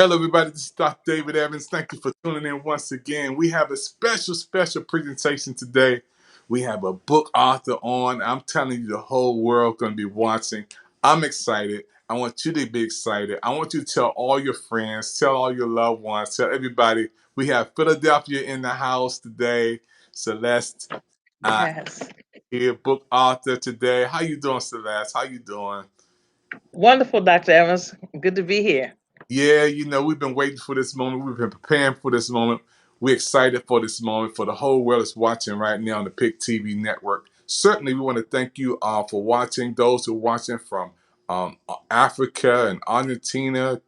Hello, everybody. This is Dr. David Evans. Thank you for tuning in once again. We have a special presentation today. We have a book author on. I'm telling you, the whole world going to be watching. I'm excited. I want you to be excited. I want you to tell all your friends, tell all your loved ones, tell everybody. We have Philadelphia in the house today. Celeste, Yes. here, book author today. How you doing, Celeste? How you doing? Wonderful, Dr. Evans. Good to be here. Yeah, we've been waiting for this moment. We've been preparing for this moment. We're excited for this moment. For the whole world is watching right now on the Pic TV Network. Certainly, we want to thank you for watching. Those who are watching from Africa and Argentina,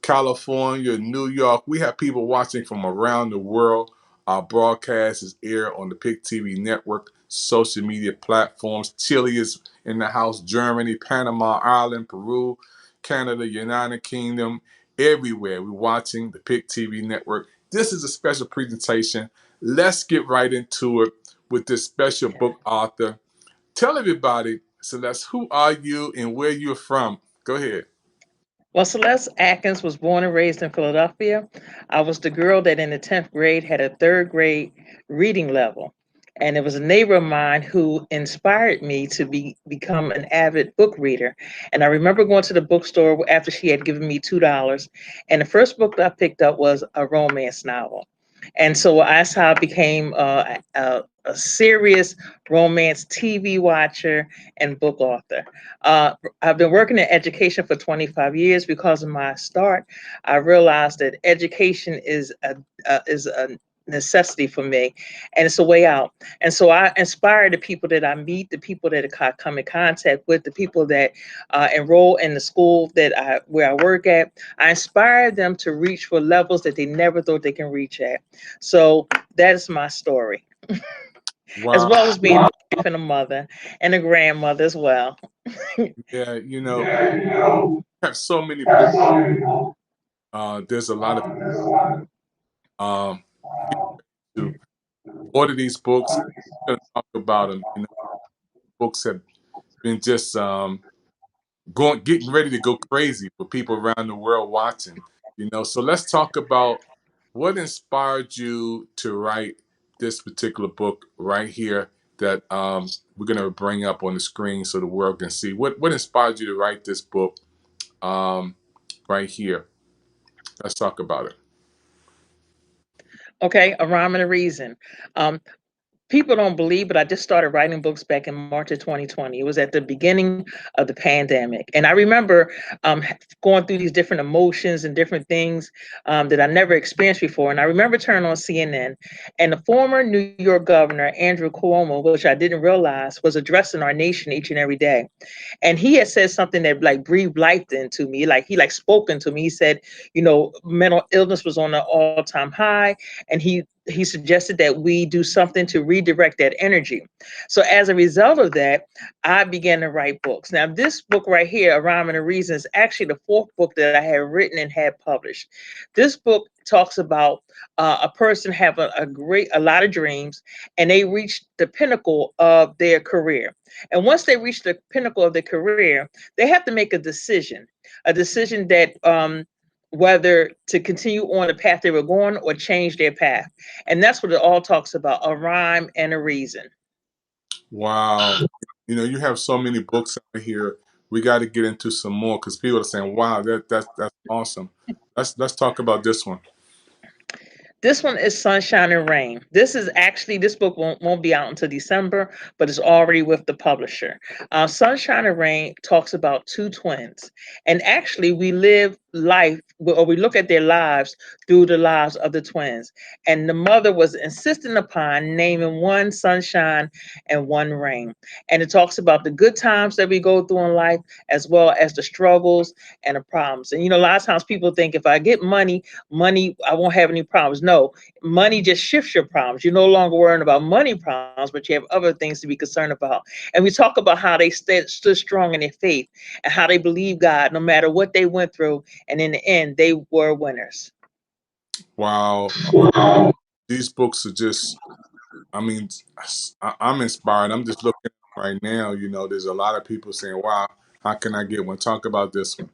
California, New York. We have people watching from around the world. Our broadcast is aired on the Pic TV Network, social media platforms. Chile is in the house, Germany, Panama, Ireland, Peru, Canada, United Kingdom, everywhere. We're watching the Pic TV Network. This is a special presentation. Let's get right into it with this special book author. Tell everybody, Celeste, who are you and where you're from? Go ahead. Well, Celeste Atkins was born and raised in Philadelphia. I was the girl that in the 10th grade had a third grade reading level. And it was a neighbor of mine who inspired me to become an avid book reader. And I remember going to the bookstore after she had given me $2. And the first book that I picked up was a romance novel. And so that's how I became a serious romance TV watcher and book author. I've been working in education for 25 years. Because of my start, I realized that education is a necessity for me, and it's a way out. And so I inspire the people that I meet, the people that I come in contact with, the people that enroll in the school that where I work at. I inspire them to reach for levels that they never thought they can reach at. So that is my story, as Wow. well as being a wife and a mother and a grandmother as well. Yeah, I have so many books. There's a lot of um, to order these books. We're going to talk about them. Books have been just getting ready to go crazy for people around the world watching. So let's talk about what inspired you to write this particular book right here that we're going to bring up on the screen so the world can see. What inspired you to write this book um, right here? Let's talk about it. Okay, a rhyme and a reason. Um, People don't believe, but I just started writing books back in March of 2020. It was at the beginning of the pandemic. And I remember going through these different emotions and different things that I never experienced before. And I remember turning on CNN, and the former New York governor, Andrew Cuomo, which I didn't realize, was addressing our nation each and every day. And he had said something that like breathed life into me. Like he like spoken to me. He said, mental illness was on an all-time high, and he suggested that we do something to redirect that energy. So as a result of that, I began to write books. Now, this book right here, A Rhyme and a Reason, is actually the fourth book that I had written and had published. This book talks about a person having a lot of dreams, and they reach the pinnacle of their career. And once they reach the pinnacle of their career, they have to make a decision that whether to continue on the path they were going or change their path. And that's what it all talks about, a rhyme and a reason. Wow. You have so many books out here. We got to get into some more because people are saying, "Wow, that's awesome." Let's talk about this one. This one is Sunshine and Rain. This book won't be out until December, but it's already with the publisher. Sunshine and Rain talks about two twins, and actually we live life, or we look at their lives through the lives of the twins. And the mother was insisting upon naming one Sunshine and one Rain, and it talks about the good times that we go through in life, as well as the struggles and the problems. And a lot of times people think if I get money, I won't have any problems. No, money just shifts your problems. You're no longer worrying about money problems, but you have other things to be concerned about. And we talk about how they stood strong in their faith and how they believe God no matter what they went through. And in the end, they were winners. Wow, these books are just. I mean, I'm inspired. I'm just looking right now. There's a lot of people saying, "Wow, how can I get one?" Talk about this one.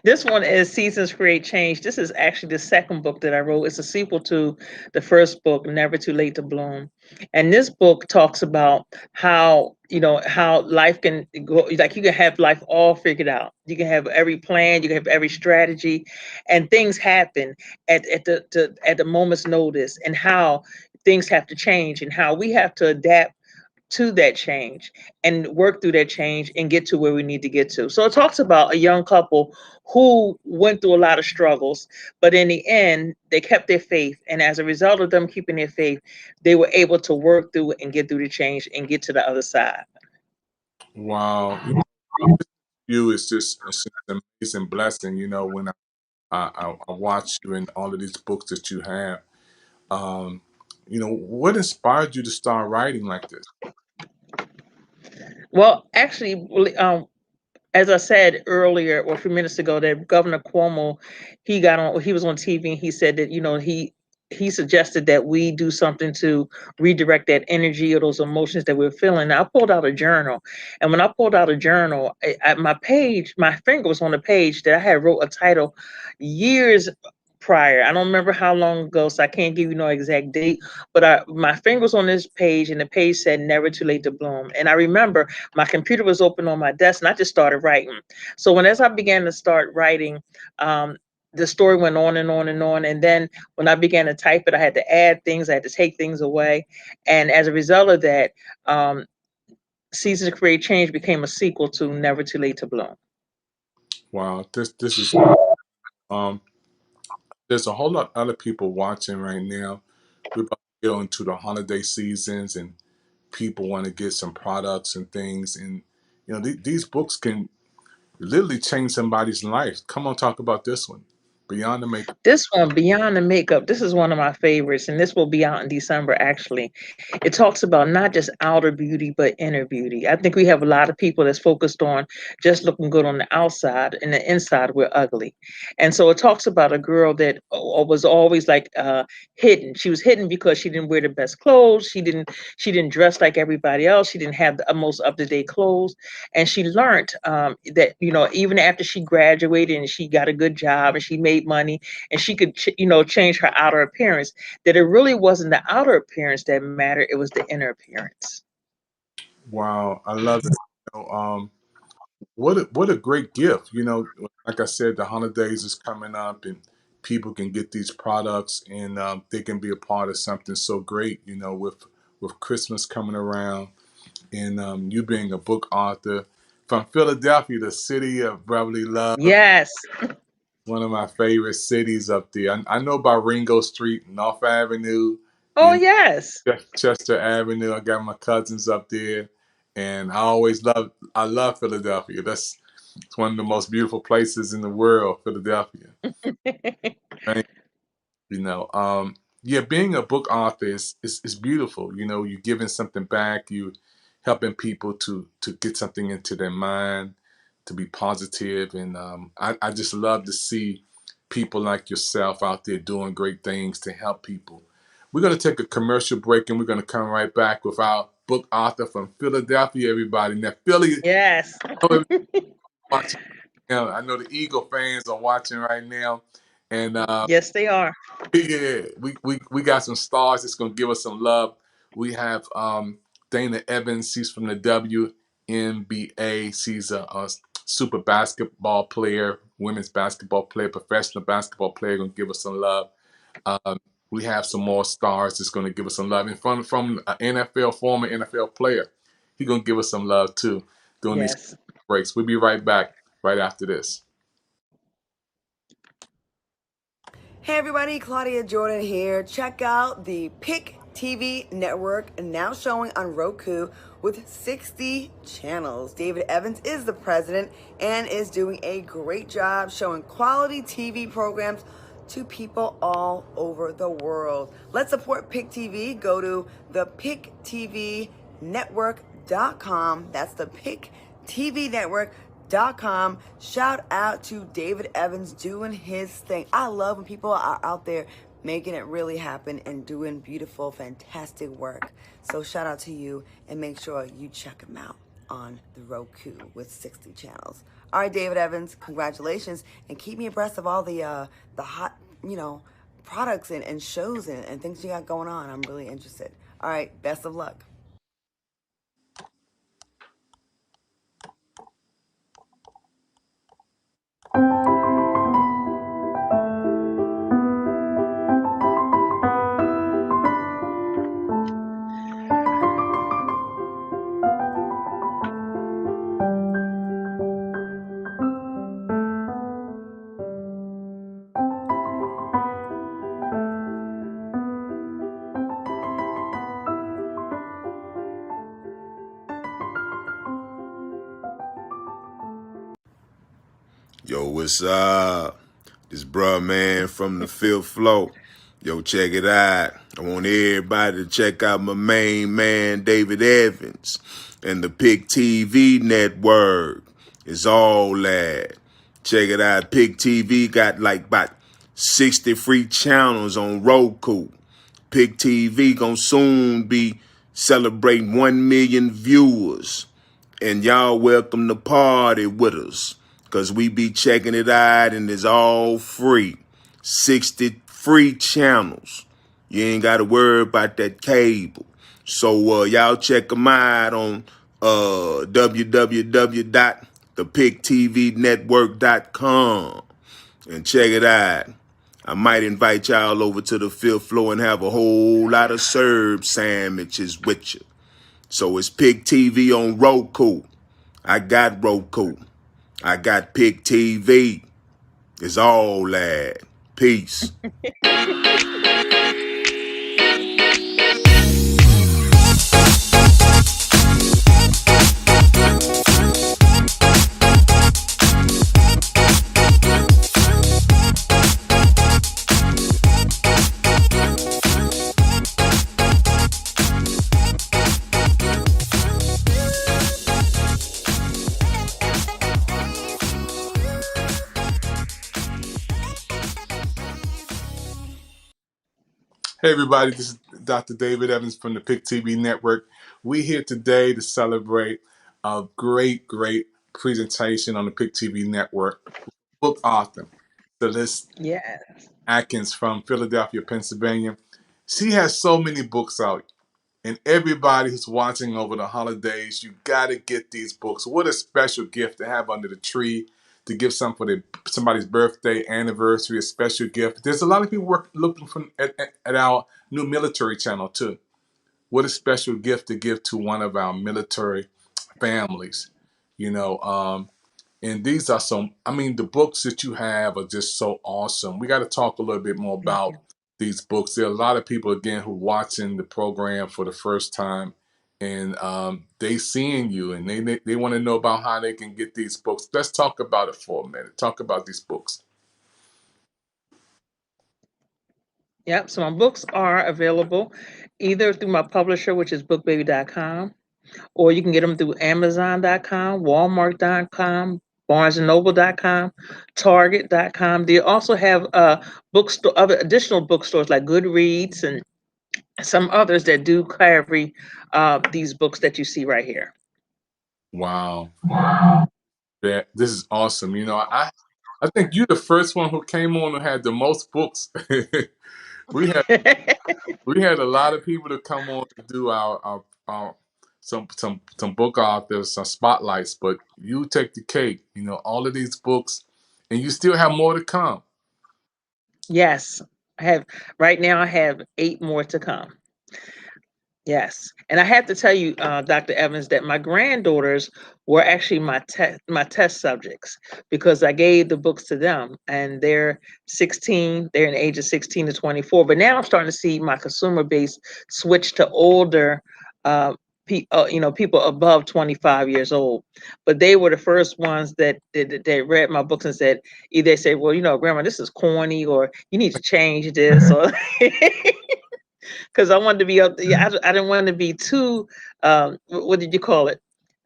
This one is Seasons Create Change. This is actually the second book that I wrote. It's a sequel to the first book, Never Too Late to Bloom. And this book talks about how, how life can go, like you can have life all figured out. You can have every plan, you can have every strategy, and things happen at the moment's notice, and how things have to change and how we have to adapt to that change and work through that change and get to where we need to get to. So it talks about a young couple who went through a lot of struggles, but in the end, they kept their faith. And as a result of them keeping their faith, they were able to work through and get through the change and get to the other side. Wow. You it's just an amazing blessing, when I watch you and all of these books that you have. Um, what inspired you to start writing like this? Well, actually, as I said earlier or a few minutes ago, that Governor Cuomo, he was on TV and he said that, he suggested that we do something to redirect that energy or those emotions that we're feeling. I pulled out a journal, and when I pulled out a journal, my finger was on the page that I had wrote a title years prior. I don't remember how long ago, so I can't give you no exact date, but my finger was on this page, and the page said "Never Too Late to Bloom." And I remember my computer was open on my desk, and I just started writing. So as I began to start writing, the story went on and on and on. And then when I began to type it, I had to add things, I had to take things away. And as a result of that, Seasons of Create Change became a sequel to Never Too Late to Bloom. Wow, this is um there's a whole lot of other people watching right now. We're about to get into the holiday seasons, and people want to get some products and things, and these books can literally change somebody's life. Come on, talk about this one, Beyond the Makeup. This one, Beyond the Makeup, this is one of my favorites, and this will be out in December, actually. It talks about not just outer beauty, but inner beauty. I think we have a lot of people that's focused on just looking good on the outside, and the inside, we're ugly. And so it talks about a girl that was always like hidden. She was hidden because she didn't wear the best clothes. She didn't dress like everybody else. She didn't have the most up-to-date clothes. And she learned that, even after she graduated and she got a good job and she made money, and she could change her outer appearance, that it really wasn't the outer appearance that mattered, it was the inner appearance. Wow, I love it. What a great gift. Like I said, the holidays is coming up, and people can get these products, and they can be a part of something so great. With Christmas coming around, and you being a book author from Philadelphia, the city of brotherly love, Yes. one of my favorite cities up there. I know about Ringo Street, North Avenue, Oh, you yes. Chester Avenue. I got my cousins up there, and I love Philadelphia. It's one of the most beautiful places in the world, Philadelphia. Right? Yeah, being a book author is beautiful. You're giving something back. You helping people to get something into their mind, to be positive, and I just love to see people like yourself out there doing great things to help people. We're gonna take a commercial break, and we're gonna come right back with our book author from Philadelphia. Everybody, now Philly, Yes. watching. I know the Eagle fans are watching right now, and Yes, they are. yeah, we got some stars that's gonna give us some love. We have Dana Evans. She's from the WNBA. She's a super basketball player, women's basketball player, professional basketball player. Gonna give us some love. Um, we have some more stars that's gonna give us some love, and from an NFL former NFL player, he's gonna give us some love too during these Yes. breaks. We'll be right back right after this. Hey everybody, Claudia Jordan here. Check out the Pic TV Network, now showing on Roku with 60 channels. David Evans is the president and is doing a great job showing quality TV programs to people all over the world. Let's support Pic TV. Go to the PicTVNetwork.com. That's the Pic TV Network.com. Shout out to David Evans doing his thing. I love when people are out there making it really happen and doing beautiful, fantastic work. So shout out to you, and make sure you check him out on the Roku with 60 channels. All right, David Evans, congratulations, and keep me abreast of all the hot, products and shows and things you got going on. I'm really interested. All right, best of luck. Yo, what's up? This bruh man from the fifth floor. Yo, check it out. I want everybody to check out my main man, David Evans, and the Pic TV Network. It's all that. Check it out. Pic TV got like about 60 free channels on Roku. Pic TV gonna soon be celebrating 1 million viewers. And y'all welcome to party with us. Cause we be checking it out and it's all free. 60 free channels. You ain't gotta worry about that cable. So y'all check them out on www.thepictvnetwork.com and check it out. I might invite y'all over to the fifth floor and have a whole lot of serb sandwiches with you. So it's Pic TV on Roku. I got Roku. I got Pic TV. It's all that. Peace. Hey everybody, this is Dr. David Evans from the Pic TV Network. We're here today to celebrate a great presentation on the Pic TV Network. Book author, Celeste Yes. Atkins from Philadelphia, Pennsylvania. She has so many books out. And everybody who's watching over the holidays, you got to get these books. What a special gift to have under the tree, to give somebody's birthday, anniversary, a special gift. There's a lot of people looking at our new military channel too. What a special gift to give to one of our military families. You know, and these are the books that you have are just so awesome. We got to talk a little bit more Thank about you. these books. There are a lot of people, again, who are watching the program for the first time, and they seeing you, and they want to know about how they can get these books. Let's talk about it for a minute. Talk about these books. Yep. So my books are available either through my publisher, which is bookbaby.com, or you can get them through Amazon.com, Walmart.com, BarnesandNoble.com, Target.com. They also have bookstore, other additional bookstores like Goodreads and some others that do carry these books that you see right here. Wow, this is awesome. I think you're the first one who came on who had the most books. we had we had a lot of people to come on to do our some book authors, some spotlights, but you take the cake. All of these books, and you still have more to come. Yes, I have right now. I have 8 more to come. Yes, and I have to tell you, Dr. Evans, that my granddaughters were actually my test subjects because I gave the books to them, and they're 16. They're in the age of 16 to 24. But now I'm starting to see my consumer base switch to older, people above 25 years old. But they were the first ones that read my books and said, either they say, "Well, Grandma, this is corny," or "You need to change this," or because I wanted to be up. Yeah, I didn't want to be too. What did you call it?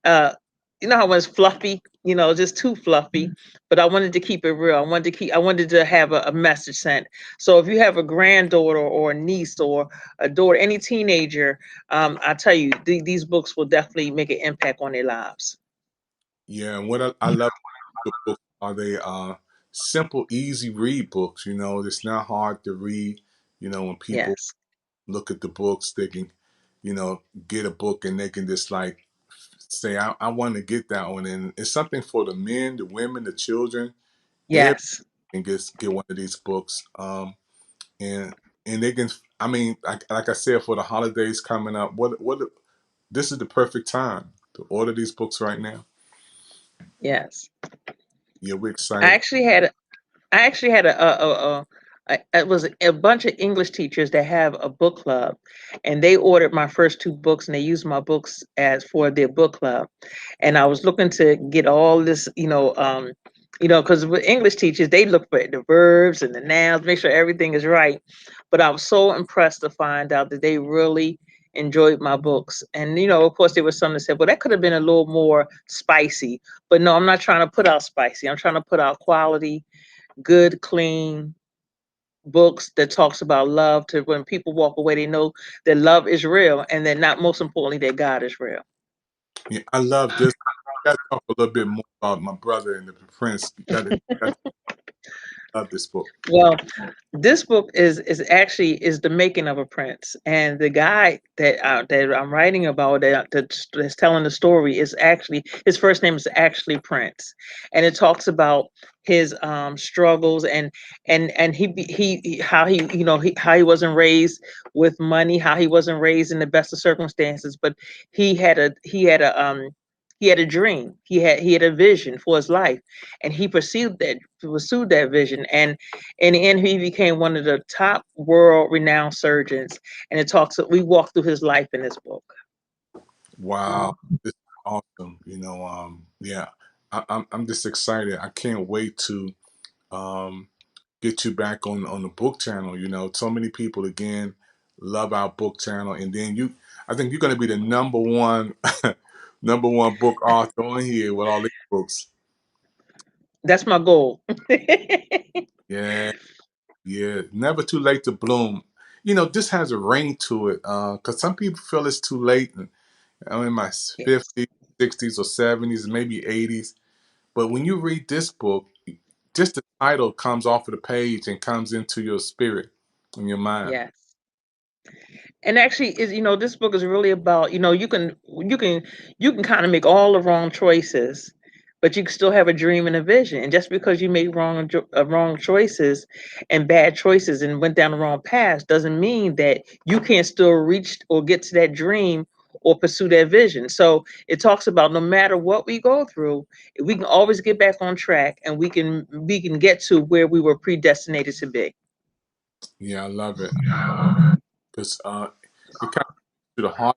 Uh, you know how it's fluffy. just too fluffy. But I wanted to keep it real. I wanted to have a message sent. So if you have a granddaughter or a niece or a daughter, any teenager, I tell you, these books will definitely make an impact on their lives. Yeah, and what I love the books are they simple, easy read books. It's not hard to read. When people Yes. look at the books, they can, get a book and they can just like say, I want to get that one. And it's something for the men, the women, the children. Everyone Yes. can get one of these books. And they can, I mean, like I said, for the holidays coming up, this is the perfect time to order these books right now. Yes. Yeah, we're I excited. actually had I actually had it was a bunch of English teachers that have a book club, and they ordered my first two books, and they used my books as for their book club. And I was looking to get all this, because with English teachers, they look for the verbs and the nouns, make sure everything is right. But I was so impressed to find out that they really enjoyed my books. And of course, there was some that said, "Well, that could have been a little more spicy." But no, I'm not trying to put out spicy. I'm trying to put out quality, good, clean books that talks about love, to when people walk away, they know that love is real, and that, not most importantly, that God is real. Yeah, I love this. Got to talk a little bit more about my brother and the prince. Got to love this book. Well, this book is the making of a prince, and the guy that I'm writing about, that's telling the story, is actually, his first name is actually Prince, and it talks about his struggles, and how how he wasn't raised with money, how he wasn't raised in the best of circumstances, but he had a dream, he had a vision for his life, and he pursued that vision, and in the end, he became one of the top world renowned surgeons. And we walk through his life in this book. Wow, this is awesome. Yeah, I'm just excited. I can't wait to um, get you back on the book channel. So many people again love our book channel, and then I think you're going to be the number one number one book author on here with all these books. That's my goal. Yeah, yeah, never too late to bloom. This has a ring to it because some people feel it's too late. And I'm in my Yes. 50s, 60s, or 70s, maybe 80s. But when you read this book, just the title comes off of the page and comes into your spirit and your mind. Yes. And actually, this book is really about, you can kind of make all the wrong choices, but you can still have a dream and a vision. And just because you make wrong choices and bad choices and went down the wrong path, doesn't mean that you can't still reach or get to that dream or pursue that vision. So it talks about, no matter what we go through, we can always get back on track, and we can get to where we were predestinated to be. Yeah, I love it because it kind of to the heart.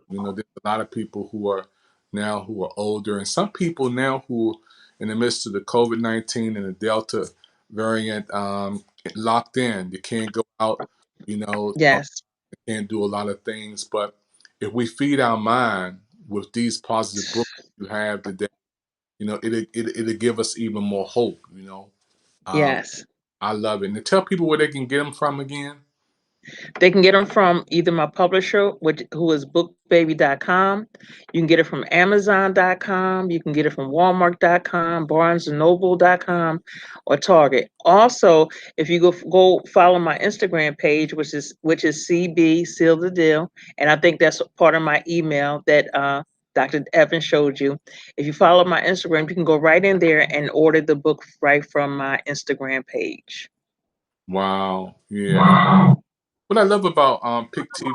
There's a lot of people who are older, and some people now who, in the midst of the COVID-19 and the Delta variant, locked in. You can't go out. Yes. Can't do a lot of things. But if we feed our mind with these positive books you have today, it'll give us even more hope. Um, Yes. I love it. And to tell people where they can get them from again. They can get them from either my publisher, who is bookbaby.com. You can get it from amazon.com. You can get it from walmart.com, barnesandnoble.com, or Target. Also, if you go follow my Instagram page, which is CB Seal the Deal, and I think that's part of my email that Dr. Evans showed you. If you follow my Instagram, you can go right in there and order the book right from my Instagram page. Wow. Yeah. What I love about Pic TV,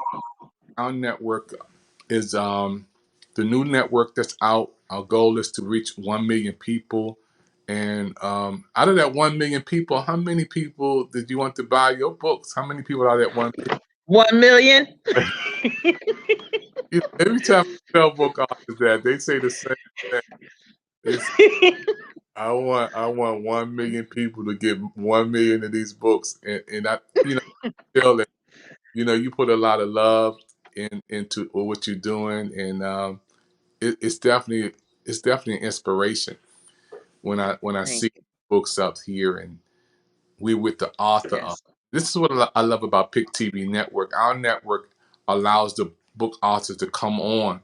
our network, is the new network that's out. Our goal is to reach 1 million people. And out of that 1 million people, how many people did you want to buy your books? How many people are that 1 1 million. Every time I tell book authors that, they say the same thing. It's I want 1 million people to get 1 million of these books, and I tell that you put a lot of love into what you're doing, and it's definitely an inspiration. when I Thank see you. books up here and we're with the author. Yes. This is what I love about Pic TV Network. Our network allows the book authors to come on,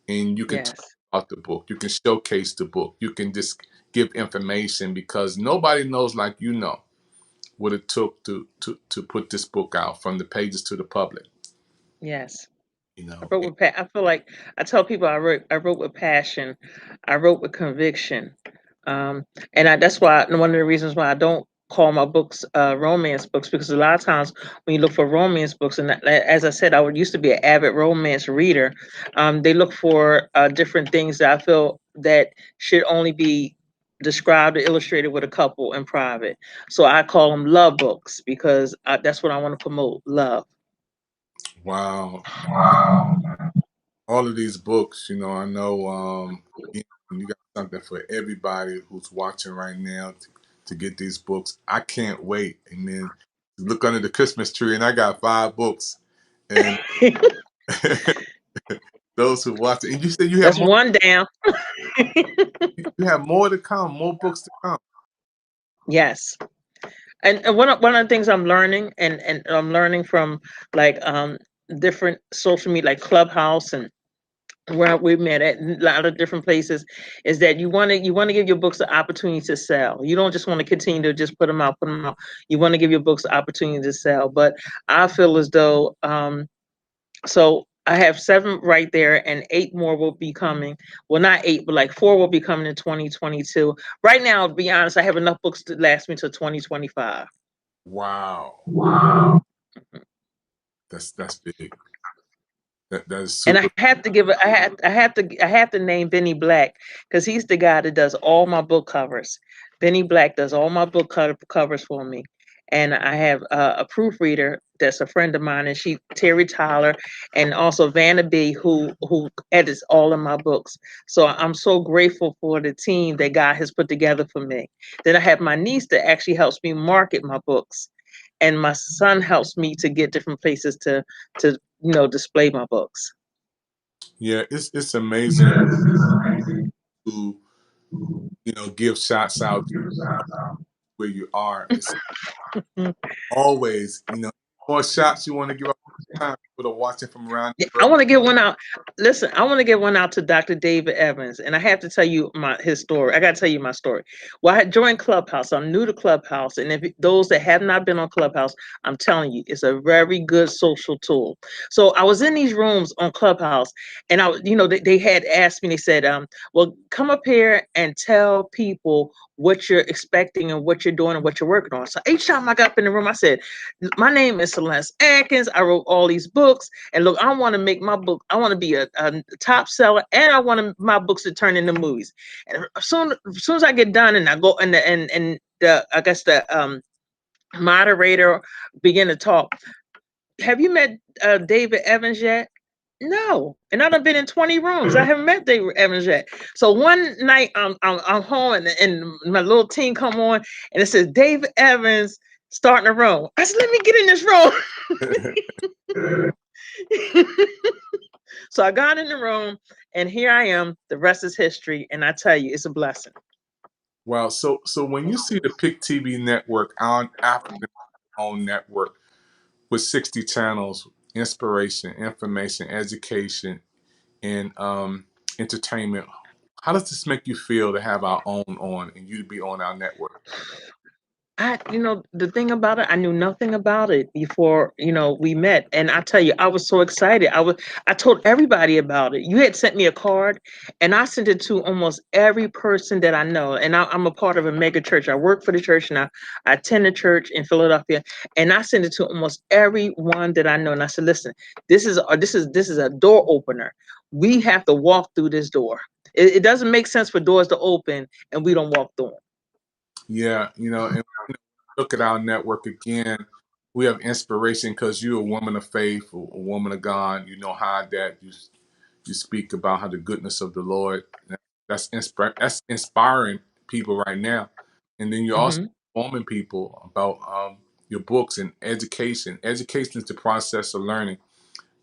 and you can talk Yes. about the book. You can showcase the book. You can just give information because nobody knows like you know what it took to put this book out from the pages to the public. Yes. You I know. wrote with I feel like I tell people I wrote with passion. I wrote with conviction. Um, that's why one of the reasons why I don't call my books romance books, because a lot of times when you look for romance books, and as I said, used to be an avid romance reader. They look for different things that I feel that should only be described or illustrated with a couple in private. So I call them love books because that's what I want to promote: love. Wow. All of these books, I know you got something for everybody who's watching right now to get these books. I can't wait. And then look under the Christmas tree, and I got 5 books. And those who watch it, and you said That's one down. you have more to come, more books to come. Yes. And one of the things I'm learning, and I'm learning from like different social media like Clubhouse and where we met at a lot of different places, is that you want to give your books the opportunity to sell. You don't just want to continue to just put them out. You want to give your books the opportunity to sell. But I feel as though so I have 7 right there, and 8 more will be coming. Well, not 8, but like 4 will be coming in 2022. Right now, to be honest, I have enough books to last me till 2025. Wow, that's big. That is And super. I have to give it. I have to name Benny Black, because he's the guy that does all my book covers. Benny Black does all my book covers for me, and I have a proofreader that's a friend of mine, and Terry Tyler, and also Vanna B, who edits all of my books. So I'm so grateful for the team that God has put together for me. Then I have my niece that actually helps me market my books, and my son helps me to get different places to display my books. Yeah, it's amazing to give shots out where you are. It's always more shots you want to give out time. People are watching from around Yeah, the I world. want to get one out. Listen, I want to get one out to Dr. David Evans, and I have to tell you his story. I got to tell you my story. Well, I had joined Clubhouse. I'm new to Clubhouse, and if those that have not been on Clubhouse, I'm telling you, it's a very good social tool. So I was in these rooms on Clubhouse, and they had asked me. They said, "Well, come up here and tell people what you're expecting and what you're doing and what you're working on." So each time I got up in the room, I said, "My name is Celeste Atkins. I wrote all these books. And look, I want to make my book, I want to be a top seller, and I want my books to turn into movies." And as soon as I get done and I go and I guess the moderator begin to talk. Have you met David Evans yet? No. And I've been in 20 rooms. I haven't met David Evans yet. So one night I'm home, and my little team come on, and it says David Evans starting a room. I said, let me get in this room. So I got in the room, and here I am. The rest is history, and I tell you, it's a blessing. Wow. So when you see the Pic TV network, our African owned network with 60 channels, inspiration, information, education, and entertainment, how does this make you feel to have our own on and you to be on our network? The thing about it, I knew nothing about it before, we met. And I tell you, I was so excited. I told everybody about it. You had sent me a card, and I sent it to almost every person that I know. And I'm a part of a mega church. I work for the church, and I attend a church in Philadelphia, and I sent it to almost everyone that I know. And I said, listen, this is a door opener. We have to walk through this door. It doesn't make sense for doors to open and we don't walk through them. Yeah, and look at our network again. We have inspiration because you're a woman of faith, a woman of God. You know how that you speak about how the goodness of the Lord. That's inspiring people right now. And then you're also Hmm. informing people about your books and education. Education is the process of learning.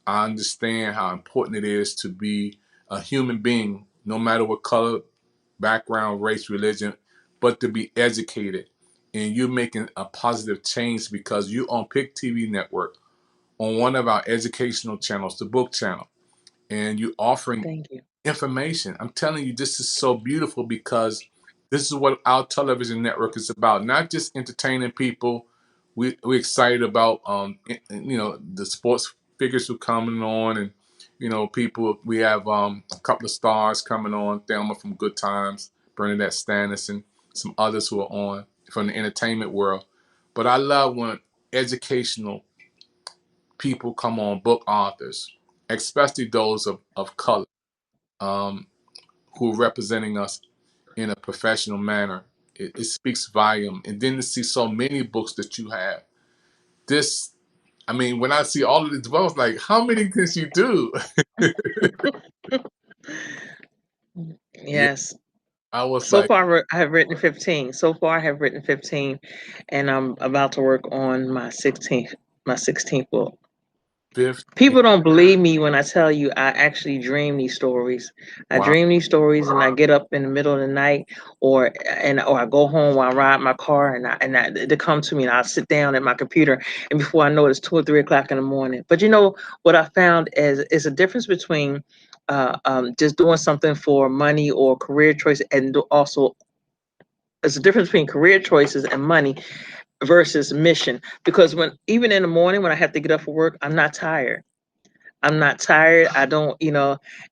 I understand how important it is to be a human being, no matter what color, background, race, religion. but to be educated. And you're making a positive change because you on Pic TV Network on one of our educational channels, the book channel, and you offering Thank you. information. I'm telling you, this is so beautiful because this is what our television network is about. Not just entertaining people. We're excited about the sports figures who are coming on, and people. We have a couple of stars coming on. Thelma from Good Times, Bernadette Stannis, and some others who are on from the entertainment world. But I love when educational people come on, book authors, especially those of color, um, who are representing us in a professional manner. It speaks volume. And then to see so many books that you have. This, I mean, when I see all of these, I was like, how many can you do? Yeah, Yes. I was So like, far, I have written 15. So far, I have written 15, and I'm about to work on my 16th book. 15. People don't believe me when I tell you I actually dream these stories. I Wow. dream these stories, and I get up in the middle of the night, or I go home while I ride my car, they come to me, and I sit down at my computer, and before I know it, it's 2 or 3 o'clock in the morning. But you know what I found is a difference between just doing something for money or career choice, and also there's a difference between career choices and money versus mission. Because when even in the morning when I have to get up for work, I'm not tired. I'm not tired. I don't,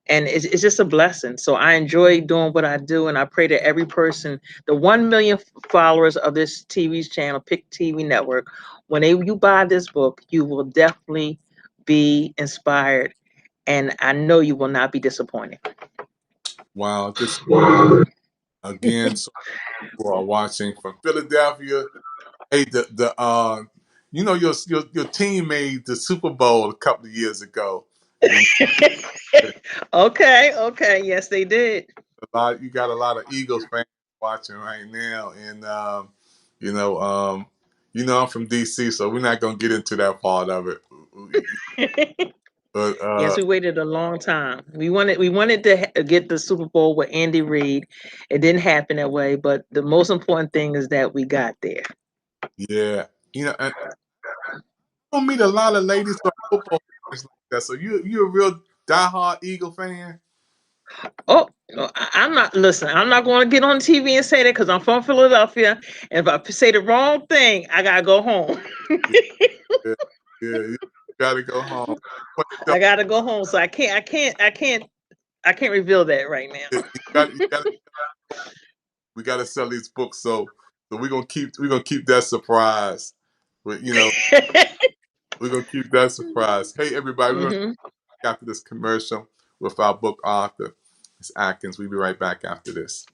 and it's just a blessing. So I enjoy doing what I do. And I pray that every person, the 1 million followers of this TV channel, Pic TV Network, you buy this book, you will definitely be inspired. And I know you will not be disappointed. Wow. Just again, so people are watching from Philadelphia. Hey, your team made the Super Bowl a couple of years ago. You Okay. Okay. Yes, they did. you got a lot of Eagles fans watching right now, and you know, um, I'm from DC, so we're not gonna get into that part of it. But Yes, we waited a long time. We wanted to get the Super Bowl with Andy Reid. It didn't happen that way, but the most important thing is that we got there. yeah, and I don't meet a lot of ladies who are football fans like that. So you a real diehard Eagle fan? Oh, no, I'm not. Listen, I'm not going to get on TV and say that because I'm from Philadelphia, and if I say the wrong thing, I gotta go home. Yeah, yeah, yeah. You gotta go home. But I gotta go home, so I can't reveal that right you got we gotta sell these books. So we're gonna keep that surprise. But now. we're gonna keep that surprise. Hey everybody, we're gonna Hmm. after this commercial with our book author, Ms. Atkins. We'll be right back after this.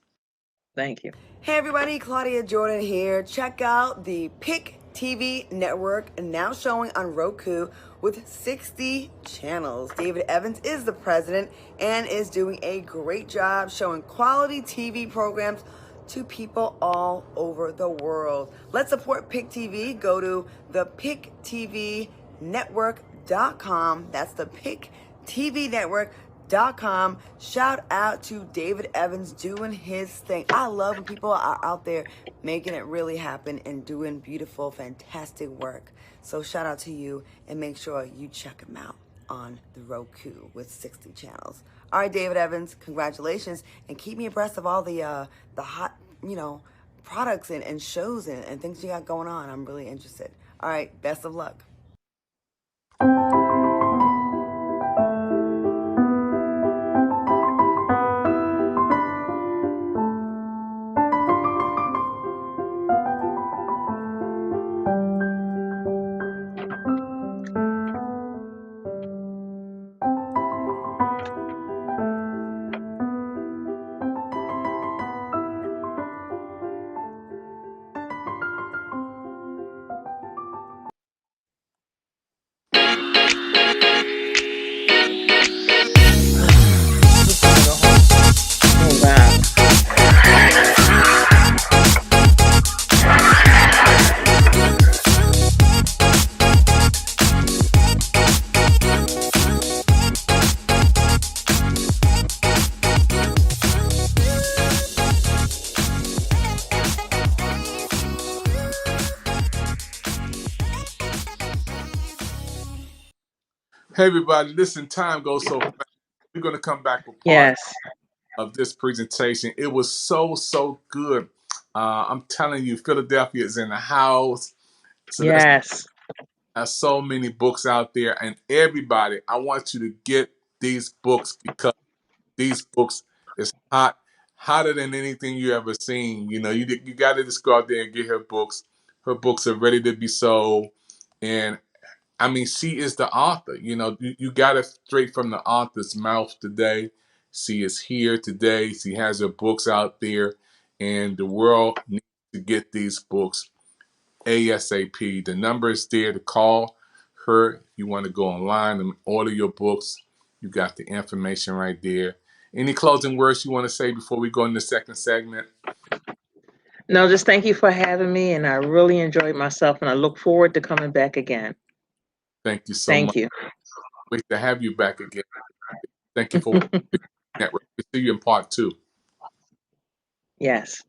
Thank you. Hey everybody, Claudia Jordan here. Check out the Pic TV Network, now showing on Roku with 60 channels. David Evans is the president and is doing a great job showing quality TV programs to people all over the world. Let's support Pic TV. Go to the Pic TV Network.com. That's the Pic TV Network.com. Shout out to David Evans doing his thing. I love when people are out there making it really happen and doing beautiful, fantastic work. So shout out to you, and make sure you check him out on the Roku with 60 channels. All right, David Evans, congratulations, and keep me abreast of all the hot, products and shows and things you got going on. I'm really interested. All right, best of luck. Hey, everybody, listen, time goes so fast. We're going to come back with part Yes. of this presentation. It was so good. I'm telling you, Philadelphia is in the house. Celeste Yes. has so many books out there. And everybody, I want you to get these books because these books is hotter than anything you ever seen. You know, you got to just go out there and get her books. Her books are ready to be sold. And I mean, she is the author. You know, you got it straight from the author's mouth today. She is here today. She has her books out there, and the world needs to get these books ASAP. The number is there to call her if you want to go online and order your books. You got the information right there. Any closing words you want to say before we go in the second segment? No, just thank you for having me, and I really enjoyed myself, and I look forward to coming back again. Thank you so Thank much. you. Wait to have you back again. Thank you for Network. We'll see you in part 2. Yes.